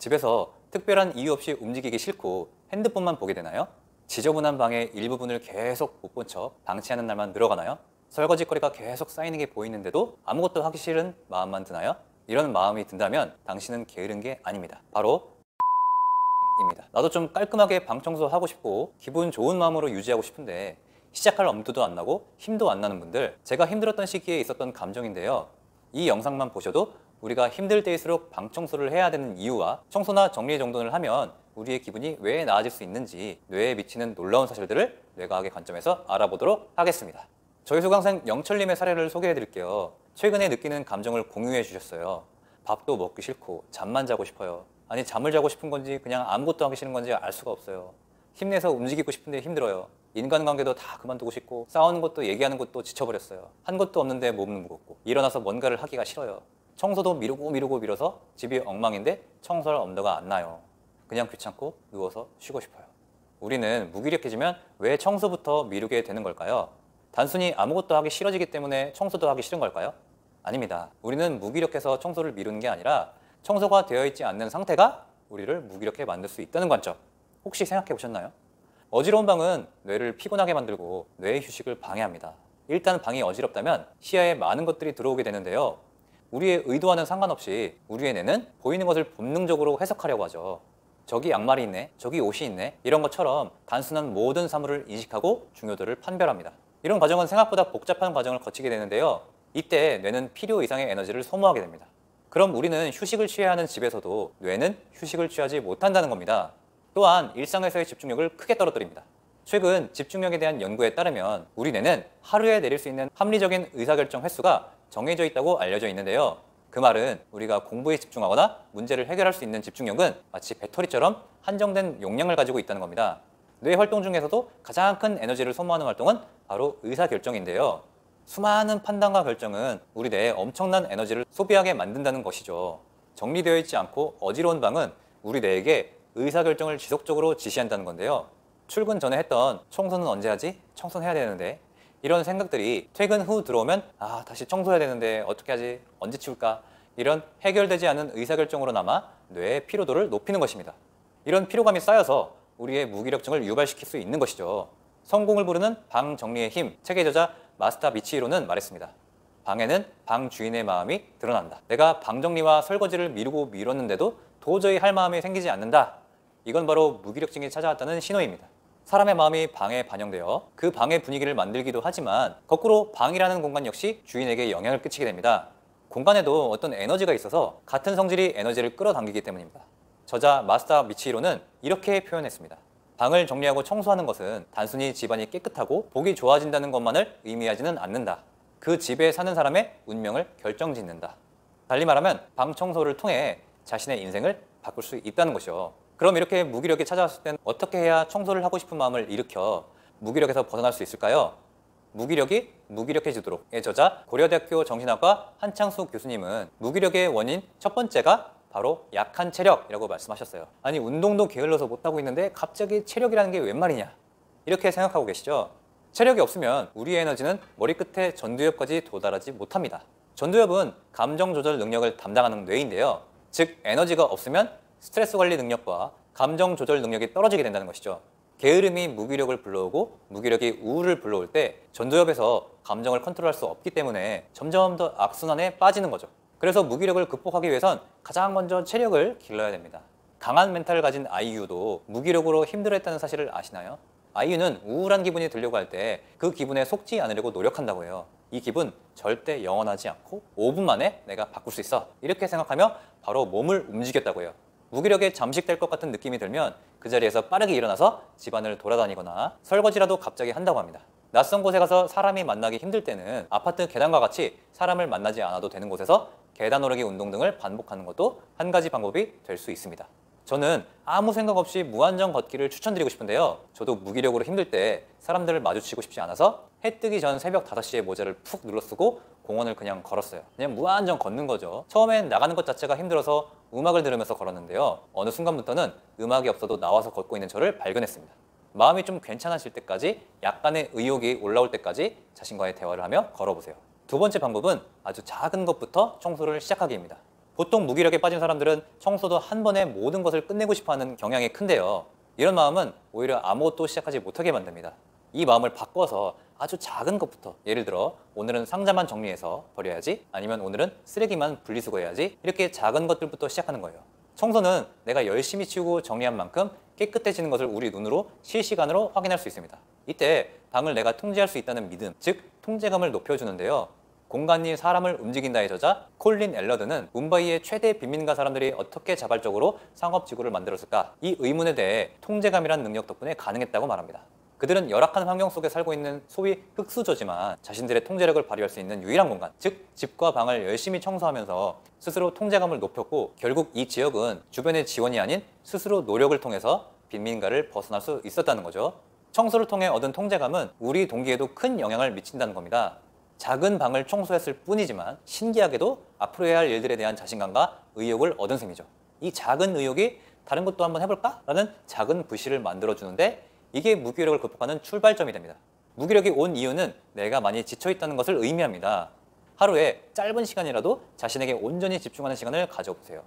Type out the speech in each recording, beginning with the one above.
집에서 특별한 이유 없이 움직이기 싫고 핸드폰만 보게 되나요? 지저분한 방의 일부분을 계속 못 본 척 방치하는 날만 늘어가나요? 설거지거리가 계속 쌓이는 게 보이는데도 아무것도 하기 싫은 마음만 드나요? 이런 마음이 든다면 당신은 게으른 게 아닙니다. 바로 입니다. 나도 좀 깔끔하게 방 청소하고 싶고 기분 좋은 마음으로 유지하고 싶은데 시작할 엄두도 안 나고 힘도 안 나는 분들, 제가 힘들었던 시기에 있었던 감정인데요. 이 영상만 보셔도 우리가 힘들 때일수록 방 청소를 해야 되는 이유와 청소나 정리정돈을 하면 우리의 기분이 왜 나아질 수 있는지 뇌에 미치는 놀라운 사실들을 뇌과학의 관점에서 알아보도록 하겠습니다. 저희 수강생 영철님의 사례를 소개해 드릴게요. 최근에 느끼는 감정을 공유해 주셨어요. 밥도 먹기 싫고 잠만 자고 싶어요. 아니, 잠을 자고 싶은 건지 그냥 아무것도 하기 싫은 건지 알 수가 없어요. 힘내서 움직이고 싶은데 힘들어요. 인간관계도 다 그만두고 싶고 싸우는 것도 얘기하는 것도 지쳐버렸어요. 한 것도 없는데 몸은 무겁고 일어나서 뭔가를 하기가 싫어요. 청소도 미루고 미뤄서 집이 엉망인데 청소할 엄두가 안 나요. 그냥 귀찮고 누워서 쉬고 싶어요. 우리는 무기력해지면 왜 청소부터 미루게 되는 걸까요? 단순히 아무것도 하기 싫어지기 때문에 청소도 하기 싫은 걸까요? 아닙니다. 우리는 무기력해서 청소를 미루는 게 아니라 청소가 되어 있지 않는 상태가 우리를 무기력해 만들 수 있다는 관점, 혹시 생각해 보셨나요? 어지러운 방은 뇌를 피곤하게 만들고 뇌의 휴식을 방해합니다. 일단 방이 어지럽다면 시야에 많은 것들이 들어오게 되는데요. 우리의 의도와는 상관없이 우리의 뇌는 보이는 것을 본능적으로 해석하려고 하죠. 저기 양말이 있네, 저기 옷이 있네, 이런 것처럼 단순한 모든 사물을 인식하고 중요도를 판별합니다. 이런 과정은 생각보다 복잡한 과정을 거치게 되는데요. 이때 뇌는 필요 이상의 에너지를 소모하게 됩니다. 그럼 우리는 휴식을 취해야 하는 집에서도 뇌는 휴식을 취하지 못한다는 겁니다. 또한 일상에서의 집중력을 크게 떨어뜨립니다. 최근 집중력에 대한 연구에 따르면 우리 뇌는 하루에 내릴 수 있는 합리적인 의사결정 횟수가 정해져 있다고 알려져 있는데요. 그 말은 우리가 공부에 집중하거나 문제를 해결할 수 있는 집중력은 마치 배터리처럼 한정된 용량을 가지고 있다는 겁니다. 뇌 활동 중에서도 가장 큰 에너지를 소모하는 활동은 바로 의사결정인데요. 수많은 판단과 결정은 우리 뇌에 엄청난 에너지를 소비하게 만든다는 것이죠. 정리되어 있지 않고 어지러운 방은 우리 뇌에게 의사결정을 지속적으로 지시한다는 건데요. 출근 전에 했던 청소는 언제 하지? 청소는 해야 되는데, 이런 생각들이 퇴근 후 들어오면 다시 청소해야 되는데 어떻게 하지? 언제 치울까? 이런 해결되지 않은 의사결정으로 남아 뇌의 피로도를 높이는 것입니다. 이런 피로감이 쌓여서 우리의 무기력증을 유발시킬 수 있는 것이죠. 성공을 부르는 방 정리의 힘 책의 저자 마스타 미치히로는 말했습니다. 방에는 방 주인의 마음이 드러난다. 내가 방 정리와 설거지를 미루고 미뤘는데도 도저히 할 마음이 생기지 않는다. 이건 바로 무기력증이 찾아왔다는 신호입니다. 사람의 마음이 방에 반영되어 그 방의 분위기를 만들기도 하지만 거꾸로 방이라는 공간 역시 주인에게 영향을 끼치게 됩니다. 공간에도 어떤 에너지가 있어서 같은 성질이 에너지를 끌어당기기 때문입니다. 저자 마스타 미치히로는 이렇게 표현했습니다. 방을 정리하고 청소하는 것은 단순히 집안이 깨끗하고 보기 좋아진다는 것만을 의미하지는 않는다. 그 집에 사는 사람의 운명을 결정짓는다. 달리 말하면 방 청소를 통해 자신의 인생을 바꿀 수 있다는 것이죠. 그럼 이렇게 무기력이 찾아왔을 땐 어떻게 해야 청소를 하고 싶은 마음을 일으켜 무기력에서 벗어날 수 있을까요? 무기력이 무기력해지도록의 저자 고려대학교 정신학과 한창수 교수님은 무기력의 원인 첫 번째가 바로 약한 체력이라고 말씀하셨어요. 아니, 운동도 게을러서 못하고 있는데 갑자기 체력이라는 게 웬 말이냐, 이렇게 생각하고 계시죠? 체력이 없으면 우리의 에너지는 머리끝에 전두엽까지 도달하지 못합니다. 전두엽은 감정 조절 능력을 담당하는 뇌인데요. 즉 에너지가 없으면 스트레스 관리 능력과 감정 조절 능력이 떨어지게 된다는 것이죠. 게으름이 무기력을 불러오고 무기력이 우울을 불러올 때 전두엽에서 감정을 컨트롤할 수 없기 때문에 점점 더 악순환에 빠지는 거죠. 그래서 무기력을 극복하기 위해선 가장 먼저 체력을 길러야 됩니다. 강한 멘탈을 가진 아이유도 무기력으로 힘들어했다는 사실을 아시나요? 아이유는 우울한 기분이 들려고 할 때 그 기분에 속지 않으려고 노력한다고 해요. 이 기분 절대 영원하지 않고 5분 만에 내가 바꿀 수 있어, 이렇게 생각하며 바로 몸을 움직였다고 해요. 무기력에 잠식될 것 같은 느낌이 들면 그 자리에서 빠르게 일어나서 집안을 돌아다니거나 설거지라도 갑자기 한다고 합니다. 낯선 곳에 가서 사람이 만나기 힘들 때는 아파트 계단과 같이 사람을 만나지 않아도 되는 곳에서 계단 오르기 운동 등을 반복하는 것도 한 가지 방법이 될 수 있습니다. 저는 아무 생각 없이 무한정 걷기를 추천드리고 싶은데요. 저도 무기력으로 힘들 때 사람들을 마주치고 싶지 않아서 해 뜨기 전 새벽 5시에 모자를 푹 눌러 쓰고 공원을 그냥 걸었어요. 그냥 무한정 걷는 거죠. 처음엔 나가는 것 자체가 힘들어서 음악을 들으면서 걸었는데요. 어느 순간부터는 음악이 없어도 나와서 걷고 있는 저를 발견했습니다. 마음이 좀 괜찮아질 때까지, 약간의 의욕이 올라올 때까지 자신과의 대화를 하며 걸어보세요. 두 번째 방법은 아주 작은 것부터 청소를 시작하기입니다. 보통 무기력에 빠진 사람들은 청소도 한 번에 모든 것을 끝내고 싶어하는 경향이 큰데요. 이런 마음은 오히려 아무것도 시작하지 못하게 만듭니다. 이 마음을 바꿔서 아주 작은 것부터, 예를 들어 오늘은 상자만 정리해서 버려야지, 아니면 오늘은 쓰레기만 분리수거해야지, 이렇게 작은 것들부터 시작하는 거예요. 청소는 내가 열심히 치우고 정리한 만큼 깨끗해지는 것을 우리 눈으로 실시간으로 확인할 수 있습니다. 이때 방을 내가 통제할 수 있다는 믿음, 즉 통제감을 높여주는데요. 공간이 사람을 움직인다의 저자 콜린 엘러드는 뭄바이의 최대 빈민가 사람들이 어떻게 자발적으로 상업지구를 만들었을까? 이 의문에 대해 통제감이란 능력 덕분에 가능했다고 말합니다. 그들은 열악한 환경 속에 살고 있는 소위 흙수저지만 자신들의 통제력을 발휘할 수 있는 유일한 공간, 즉 집과 방을 열심히 청소하면서 스스로 통제감을 높였고, 결국 이 지역은 주변의 지원이 아닌 스스로 노력을 통해서 빈민가를 벗어날 수 있었다는 거죠. 청소를 통해 얻은 통제감은 우리 동기에도 큰 영향을 미친다는 겁니다. 작은 방을 청소했을 뿐이지만 신기하게도 앞으로 해야 할 일들에 대한 자신감과 의욕을 얻은 셈이죠. 이 작은 의욕이 다른 것도 한번 해볼까? 라는 작은 부시를 만들어주는데, 이게 무기력을 극복하는 출발점이 됩니다. 무기력이 온 이유는 내가 많이 지쳐있다는 것을 의미합니다. 하루에 짧은 시간이라도 자신에게 온전히 집중하는 시간을 가져보세요.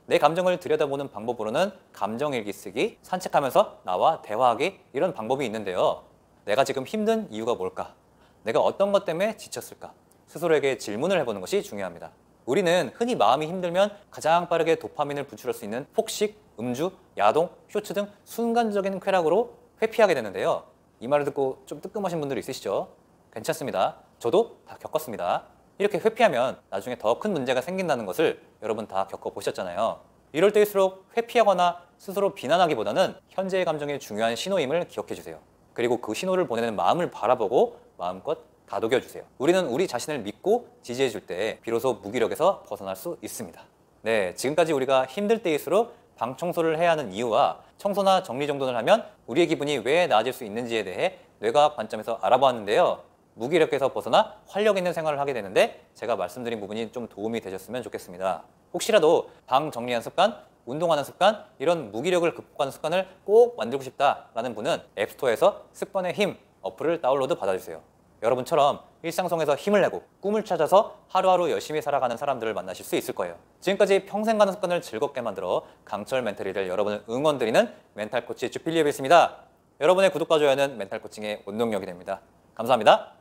내 감정을 들여다보는 방법으로는 감정일기 쓰기, 산책하면서 나와 대화하기, 이런 방법이 있는데요. 내가 지금 힘든 이유가 뭘까? 내가 어떤 것 때문에 지쳤을까? 스스로에게 질문을 해보는 것이 중요합니다. 우리는 흔히 마음이 힘들면 가장 빠르게 도파민을 분출할 수 있는 폭식, 음주, 야동, 쇼츠 등 순간적인 쾌락으로 회피하게 되는데요. 이 말을 듣고 좀 뜨끔하신 분들이 있으시죠? 괜찮습니다. 저도 다 겪었습니다. 이렇게 회피하면 나중에 더 큰 문제가 생긴다는 것을 여러분 다 겪어보셨잖아요. 이럴 때일수록 회피하거나 스스로 비난하기보다는 현재의 감정이 중요한 신호임을 기억해주세요. 그리고 그 신호를 보내는 마음을 바라보고 마음껏 다독여주세요. 우리는 우리 자신을 믿고 지지해줄 때 비로소 무기력에서 벗어날 수 있습니다. 네, 지금까지 우리가 힘들 때일수록 방 청소를 해야 하는 이유와 청소나 정리정돈을 하면 우리의 기분이 왜 나아질 수 있는지에 대해 뇌과학 관점에서 알아보았는데요. 무기력에서 벗어나 활력 있는 생활을 하게 되는데, 제가 말씀드린 부분이 좀 도움이 되셨으면 좋겠습니다. 혹시라도 방 정리하는 습관, 운동하는 습관, 이런 무기력을 극복하는 습관을 꼭 만들고 싶다라는 분은 앱스토어에서 습관의 힘 어플을 다운로드 받아주세요. 여러분처럼 일상 속에서 힘을 내고 꿈을 찾아서 하루하루 열심히 살아가는 사람들을 만나실 수 있을 거예요. 지금까지 평생 가는 습관을 즐겁게 만들어 강철 멘탈이 될 여러분을 응원드리는 멘탈 코치 주필리앱이었습니다. 여러분의 구독과 좋아요는 멘탈 코칭의 원동력이 됩니다. 감사합니다.